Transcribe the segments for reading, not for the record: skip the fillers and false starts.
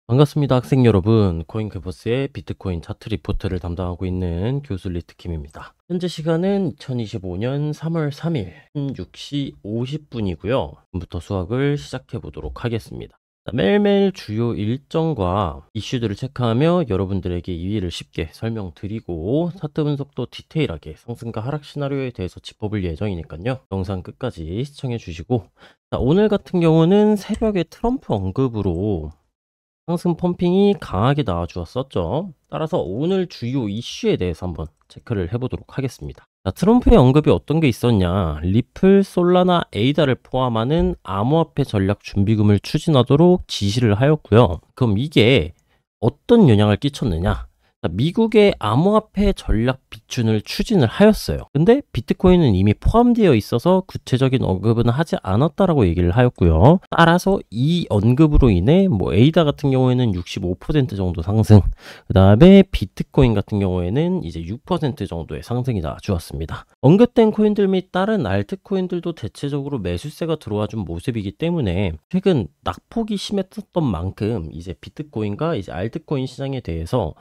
반갑습니다, 학생 여러분. 코인캐퍼스의 비트코인 차트 리포트를 담당하고 있는 교수 리트킴입니다. 현재 시간은 2025년 3월 3일 16시 50분이고요. 지금부터 수학을 시작해 보도록 하겠습니다. 매일매일 주요 일정과 이슈들을 체크하며 여러분들에게 이해를 쉽게 설명드리고 차트 분석도 디테일하게 상승과 하락 시나리오에 대해서 짚어볼 예정이니까요. 영상 끝까지 시청해 주시고, 오늘 같은 경우는 새벽에 트럼프 언급으로 상승 펌핑이 강하게 나와주었었죠. 따라서 오늘 주요 이슈에 대해서 한번 체크를 해보도록 하겠습니다. 자, 트럼프의 언급이 어떤 게 있었냐. 리플, 솔라나, 에이다를 포함하는 암호화폐 전략 준비금을 추진하도록 지시를 하였고요. 그럼 이게 어떤 영향을 끼쳤느냐. 미국의 암호화폐 전략 비준을 추진을 하였어요. 근데 비트코인은 이미 포함되어 있어서 구체적인 언급은 하지 않았다라고 얘기를 하였고요. 따라서 이 언급으로 인해 에이다 같은 경우에는 65% 정도 상승, 그 다음에 비트코인 같은 경우에는 이제 6% 정도의 상승이 나와주었습니다. 언급된 코인들 및 다른 알트코인들도 대체적으로 매수세가 들어와 준 모습이기 때문에 최근 낙폭이 심했었던 만큼 이제 비트코인과 이제 알트코인 시장에 대해서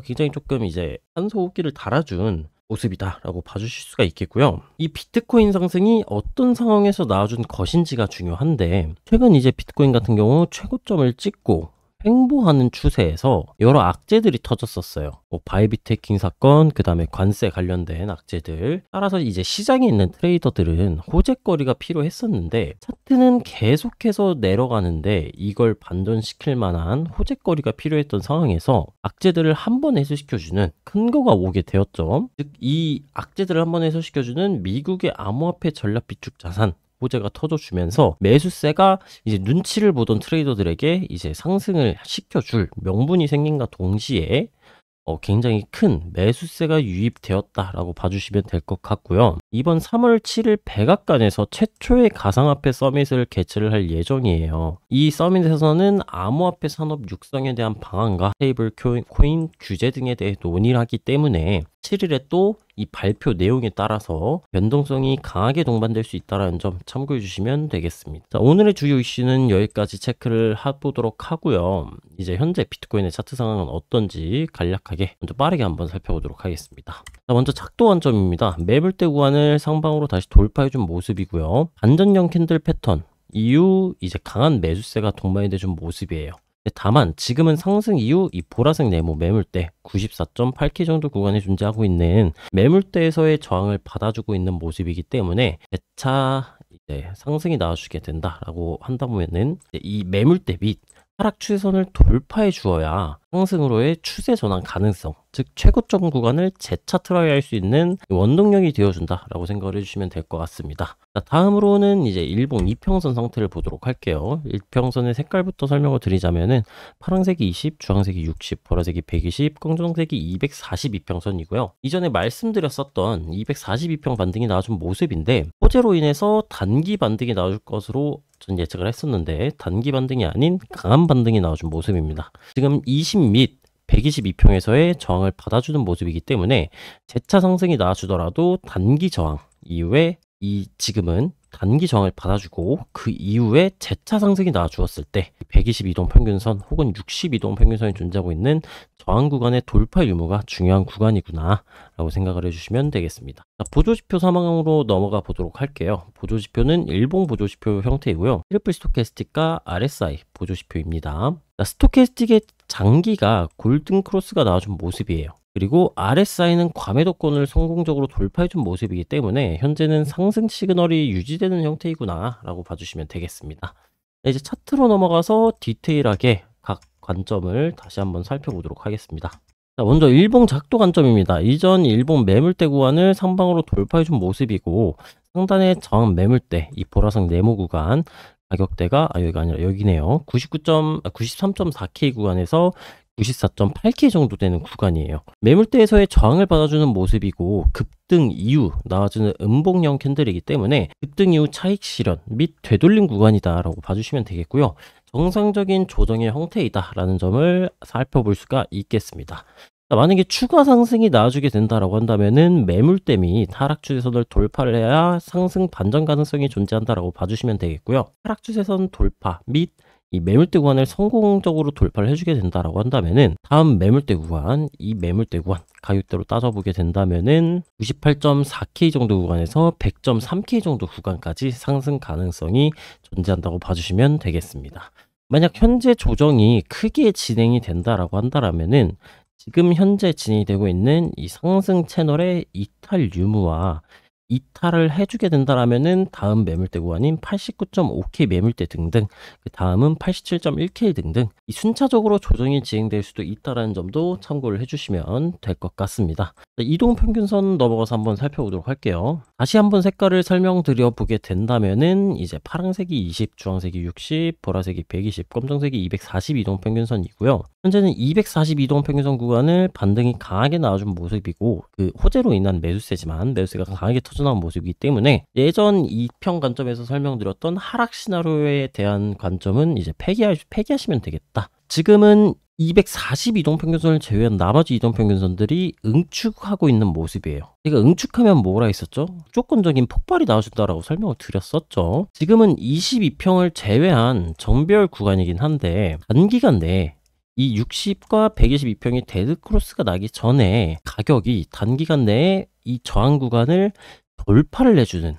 굉장히 조금 이제 한소호흡기를 달아준 모습이다라고 봐주실 수가 있겠고요. 이 비트코인 상승이 어떤 상황에서 나와준 것인지가 중요한데, 최근 이제 비트코인 같은 경우 최고점을 찍고 횡보하는 추세에서 여러 악재들이 터졌었어요. 바이비트 해킹 사건, 그 다음에 관세 관련된 악재들. 따라서 이제 시장에 있는 트레이더들은 호재거리가 필요했었는데, 차트는 계속해서 내려가는데 이걸 반전시킬 만한 호재거리가 필요했던 상황에서 악재들을 한번 해소시켜주는 근거가 오게 되었죠. 즉, 이 악재들을 한번 해소시켜주는 미국의 암호화폐 전략 비축 자산 호재가 터져주면서 매수세가 이제 눈치를 보던 트레이더들에게 이제 상승을 시켜줄 명분이 생긴과 동시에 굉장히 큰 매수세가 유입되었다라고 봐주시면 될 것 같고요. 이번 3월 7일 백악관에서 최초의 가상화폐 서밋을 개최를 할 예정이에요. 이 서밋에서는 암호화폐 산업 육성에 대한 방안과 스테이블 코인 규제 등에 대해 논의를 하기 때문에 7일에 또 이 발표 내용에 따라서 변동성이 강하게 동반될 수 있다는 점 참고해 주시면 되겠습니다. 자, 오늘의 주요 이슈는 여기까지 체크를 해보도록 하고요. 이제 현재 비트코인의 차트 상황은 어떤지 간략하게 먼저 빠르게 한번 살펴보도록 하겠습니다. 자, 먼저 작동 관점입니다. 매물대 구간을 상방으로 다시 돌파해 준 모습이고요. 반전형 캔들 패턴 이후 이제 강한 매수세가 동반이 돼준 모습이에요. 다만 지금은 상승 이후 이 보라색 네모 매물대 94.8K 정도 구간에 존재하고 있는 매물대에서의 저항을 받아주고 있는 모습이기 때문에 재차 이제 상승이 나와주게 된다라고 한다면은 이 매물대 및 하락 추세선을 돌파해 주어야 상승으로의 추세 전환 가능성, 즉 최고점 구간을 재차 트라이할 수 있는 원동력이 되어준다라고 생각을 해주시면 될 것 같습니다. 자, 다음으로는 이제 일봉 이평선 상태를 보도록 할게요. 이평선의 색깔부터 설명을 드리자면은 파란색이 20, 주황색이 60, 보라색이 120, 검정색이 240 이평선이고요. 이전에 말씀드렸었던 242평 반등이 나와준 모습인데 호재로 인해서 단기 반등이 나올 것으로 전 예측을 했었는데 단기 반등이 아닌 강한 반등이 나와준 모습입니다. 지금 20 및 122평에서의 저항을 받아주는 모습이기 때문에 재차 상승이 나와주더라도 단기 저항 이후에 지금은 단기 저항을 받아주고 그 이후에 재차 상승이 나와주었을 때 122동 평균선 혹은 62동 평균선이 존재하고 있는 저항 구간의 돌파 유무가 중요한 구간이구나 라고 생각을 해주시면 되겠습니다. 자, 보조지표 사망으로 넘어가 보도록 할게요. 보조지표는 일봉 보조지표 형태이고요. 트리플 스토캐스틱과 RSI 보조지표입니다. 자, 스토캐스틱의 장기가 골든 크로스가 나와준 모습이에요. 그리고 RSI는 과매도권을 성공적으로 돌파해준 모습이기 때문에 현재는 상승 시그널이 유지되는 형태이구나 라고 봐주시면 되겠습니다. 이제 차트로 넘어가서 디테일하게 각 관점을 다시 한번 살펴보도록 하겠습니다. 자, 먼저 일봉 작도 관점입니다. 이전 일봉 매물대 구간을 상방으로 돌파해준 모습이고 상단의 저항 매물대 이 보라색 네모 구간 가격대가 여기가 아니라 여기네요. 93.4K 구간에서 94.8K 정도 되는 구간이에요. 매물대에서의 저항을 받아주는 모습이고 급등 이후 나와주는 음봉형 캔들이기 때문에 급등 이후 차익 실현 및 되돌림 구간이다 라고 봐주시면 되겠고요. 정상적인 조정의 형태이다 라는 점을 살펴볼 수가 있겠습니다. 만약에 추가 상승이 나와주게 된다라고 한다면은 매물대 및 하락 추세선을 돌파를 해야 상승 반전 가능성이 존재한다라고 봐주시면 되겠고요. 하락 추세선 돌파 및 이 매물대 구간을 성공적으로 돌파를 해주게 된다라고 한다면은 다음 매물대 구간, 이 매물대 구간 가격대로 따져보게 된다면은 98.4K 정도 구간에서 100.3K 정도 구간까지 상승 가능성이 존재한다고 봐주시면 되겠습니다. 만약 현재 조정이 크게 진행이 된다라고 한다라면은 지금 현재 진행이 되고 있는 이 상승 채널의 이탈 유무와 이탈을 해주게 된다라면은 다음 매물대 구간인 89.5K 매물대 등등, 그 다음은 87.1K 등등 이 순차적으로 조정이 진행될 수도 있다라는 점도 참고를 해주시면 될 것 같습니다. 이동평균선 넘어가서 한번 살펴보도록 할게요. 다시 한번 색깔을 설명드려 보게 된다면은 이제 파란색이 20, 주황색이 60, 보라색이 120, 검정색이 240 이동평균선이고요. 현재는 240 이동평균선 구간을 반등이 강하게 나와준 모습이고, 그 호재로 인한 매수세지만 매수세가 강하게 터져나온 모습이기 때문에 예전 2평 관점에서 설명드렸던 하락 시나리오에 대한 관점은 이제 폐기하시면 되겠다. 지금은 240 이동평균선을 제외한 나머지 이동평균선들이 응축하고 있는 모습이에요. 제가 응축하면 뭐라 했었죠? 무조건적인 폭발이 나와준다라고 설명을 드렸었죠. 지금은 22평을 제외한 정배열 구간이긴 한데 단기간 내에 이 60과 122평이 데드크로스가 나기 전에 가격이 단기간 내에 이 저항 구간을 돌파를 해주는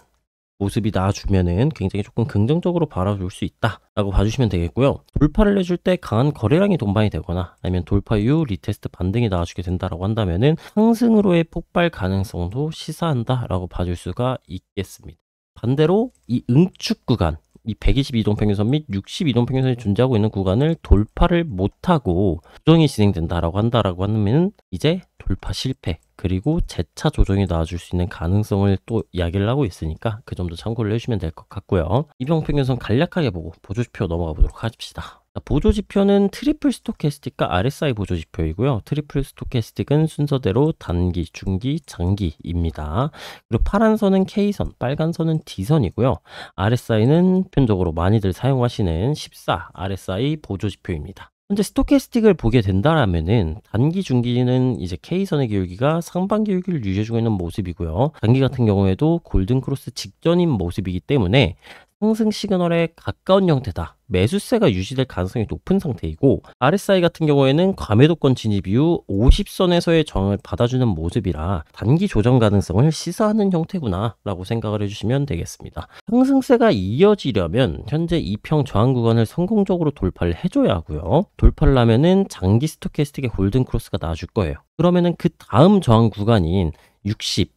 모습이 나와주면은 굉장히 조금 긍정적으로 바라볼 수 있다라고 봐주시면 되겠고요. 돌파를 해줄 때 강한 거래량이 동반이 되거나 아니면 돌파 이후 리테스트 반등이 나와주게 된다라고 한다면은 상승으로의 폭발 가능성도 시사한다라고 봐줄 수가 있겠습니다. 반대로 이 응축 구간, 이 120 이동평균선 및 60 이동평균선이 존재하고 있는 구간을 돌파를 못하고 조정이 진행된다라고 한다라고 하면 이제 돌파 실패, 그리고 재차 조정이 나와줄 수 있는 가능성을 또 이야기를 하고 있으니까 그 점도 참고를 해주시면 될 것 같고요. 이동평균선 간략하게 보고 보조지표 넘어가 보도록 합시다. 보조지표는 트리플 스토캐스틱과 RSI 보조지표이고요. 트리플 스토캐스틱은 순서대로 단기, 중기, 장기입니다. 그리고 파란 선은 K선, 빨간 선은 D선이고요. RSI는 보편적으로 많이들 사용하시는 14 RSI 보조지표입니다. 현재 스토캐스틱을 보게 된다라면은 단기, 중기는 이제 K선의 기울기가 상반기 기울기를 유지해주고 있는 모습이고요. 단기 같은 경우에도 골든크로스 직전인 모습이기 때문에 상승 시그널에 가까운 형태다. 매수세가 유지될 가능성이 높은 상태이고, RSI 같은 경우에는 과매도권 진입 이후 50선에서의 저항을 받아주는 모습이라 단기 조정 가능성을 시사하는 형태구나 라고 생각을 해주시면 되겠습니다. 상승세가 이어지려면 현재 2평 저항 구간을 성공적으로 돌파를 해줘야 하고요. 돌파를 하면은 장기 스토캐스틱의 골든크로스가 나와줄 거예요. 그러면은 그 다음 저항 구간인 60,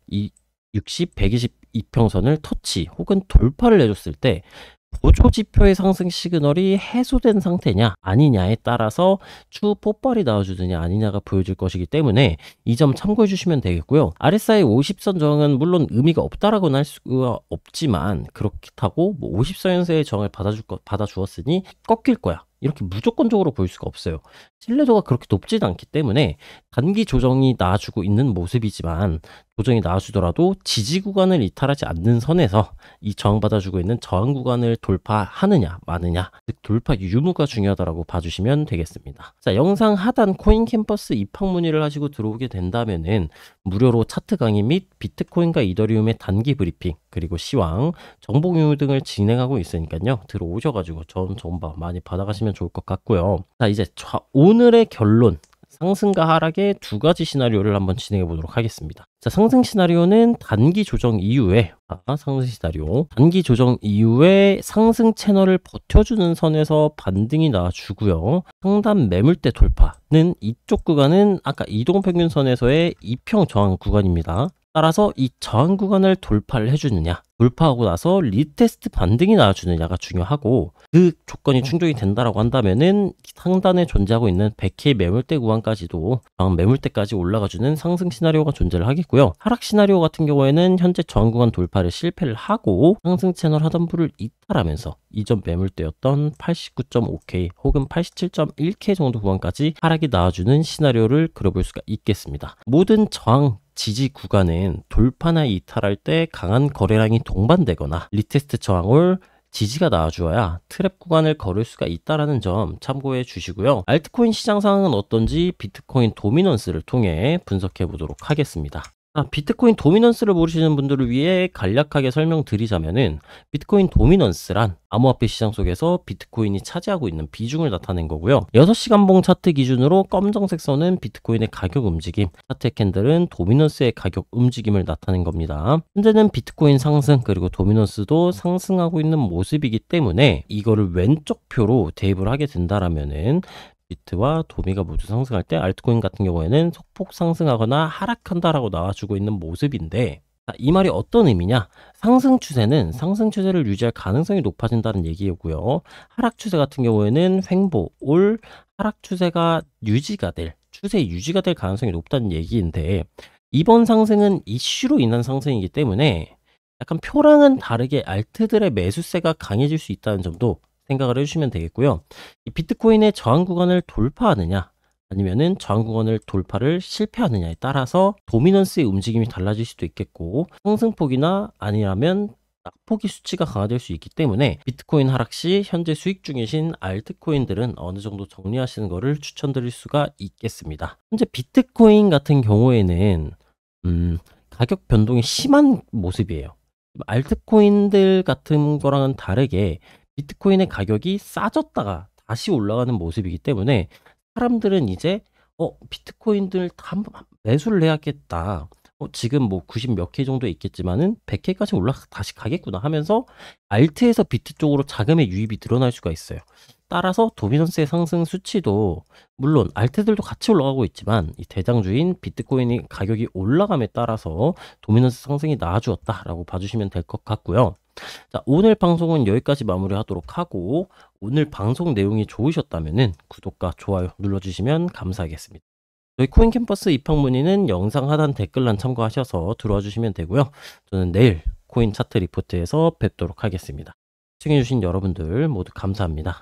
120 이평선을 터치 혹은 돌파를 해줬을 때 보조지표의 상승 시그널이 해소된 상태냐 아니냐에 따라서 추후 폭발이 나와주느냐 아니냐가 보여질 것이기 때문에 이 점 참고해 주시면 되겠고요. RSI 50선 저항은 물론 의미가 없다라고는 할 수가 없지만 그렇다고 뭐 50선에서의 저항을 받아주었으니 꺾일 거야, 이렇게 무조건적으로 볼 수가 없어요. 신뢰도가 그렇게 높지는 않기 때문에 단기 조정이 나와주고 있는 모습이지만 조정이 나와주더라도 지지 구간을 이탈하지 않는 선에서 이 저항받아주고 있는 저항 구간을 돌파하느냐 마느냐, 즉 돌파 유무가 중요하다고 봐주시면 되겠습니다. 자, 영상 하단 코인 캠퍼스 입학 문의를 하시고 들어오게 된다면은 무료로 차트 강의 및 비트코인과 이더리움의 단기 브리핑, 그리고 시황, 정보 공유 등을 진행하고 있으니까요. 들어오셔가지고 정보 많이 받아가시면 좋을 것 같고요. 자, 이제 오늘의 결론, 상승과 하락의 두 가지 시나리오를 한번 진행해 보도록 하겠습니다. 자, 상승 시나리오는 단기 조정 이후에 단기 조정 이후에 상승 채널을 버텨주는 선에서 반등이 나와주고요. 상단 매물대 돌파는 이쪽 구간은 아까 이동평균선에서의 2평 저항 구간입니다. 따라서 이 저항 구간을 돌파를 해주느냐, 돌파하고 나서 리테스트 반등이 나와주느냐가 중요하고, 그 조건이 충족이 된다라고 한다면은 상단에 존재하고 있는 100K 매물대 구간까지도 저항 매물대까지 올라가주는 상승 시나리오가 존재를 하겠고요. 하락 시나리오 같은 경우에는 현재 저항 구간 돌파를 실패를 하고 상승 채널 하단부를 이탈하면서 이전 매물대였던 89.5K 혹은 87.1K 정도 구간까지 하락이 나와주는 시나리오를 그려볼 수가 있겠습니다. 모든 저항 지지 구간은 돌파나 이탈할 때 강한 거래량이 동반되거나 리테스트 저항을 지지가 나와주어야 트랩 구간을 걸을 수가 있다는 점 참고해 주시고요. 알트코인 시장 상황은 어떤지 비트코인 도미넌스를 통해 분석해 보도록 하겠습니다. 비트코인 도미넌스를 모르시는 분들을 위해 간략하게 설명드리자면은 비트코인 도미넌스란 암호화폐 시장 속에서 비트코인이 차지하고 있는 비중을 나타낸 거고요. 6시간봉 차트 기준으로 검정색 선은 비트코인의 가격 움직임, 차트의 캔들은 도미넌스의 가격 움직임을 나타낸 겁니다. 현재는 비트코인 상승 그리고 도미넌스도 상승하고 있는 모습이기 때문에 이거를 왼쪽 표로 대입을 하게 된다라면은 비트와 도미가 모두 상승할 때 알트코인 같은 경우에는 소폭 상승하거나 하락한다라고 나와주고 있는 모습인데, 이 말이 어떤 의미냐? 상승 추세는 상승 추세를 유지할 가능성이 높아진다는 얘기고요. 하락 추세 같은 경우에는 횡보, 올 하락 추세가 추세 유지가 될 가능성이 높다는 얘기인데, 이번 상승은 이슈로 인한 상승이기 때문에 약간 표랑은 다르게 알트들의 매수세가 강해질 수 있다는 점도 생각을 해주시면 되겠고요. 이 비트코인의 저항 구간을 돌파하느냐 아니면은 저항 구간을 돌파를 실패하느냐에 따라서 도미넌스의 움직임이 달라질 수도 있겠고, 상승폭이나 아니라면 낙폭의 수치가 강화될 수 있기 때문에 비트코인 하락 시 현재 수익 중이신 알트코인들은 어느 정도 정리하시는 것을 추천드릴 수가 있겠습니다. 현재 비트코인 같은 경우에는 가격 변동이 심한 모습이에요. 알트코인들 같은 거랑은 다르게 비트코인의 가격이 싸졌다가 다시 올라가는 모습이기 때문에 사람들은 이제 비트코인들 다 매수를 해야겠다. 지금 뭐 90 몇 K 정도 있겠지만은 100K까지 올라가 다시 가겠구나 하면서 알트에서 비트 쪽으로 자금의 유입이 늘어날 수가 있어요. 따라서 도미넌스의 상승 수치도 물론 알트들도 같이 올라가고 있지만 이 대장주인 비트코인이 가격이 올라감에 따라서 도미넌스 상승이 나아주었다라고 봐주시면 될 것 같고요. 자, 오늘 방송은 여기까지 마무리하도록 하고, 오늘 방송 내용이 좋으셨다면은 구독과 좋아요 눌러주시면 감사하겠습니다. 저희 코인 캠퍼스 입학 문의는 영상 하단 댓글란 참고하셔서 들어와 주시면 되고요. 저는 내일 코인 차트 리포트에서 뵙도록 하겠습니다. 시청해주신 여러분들 모두 감사합니다.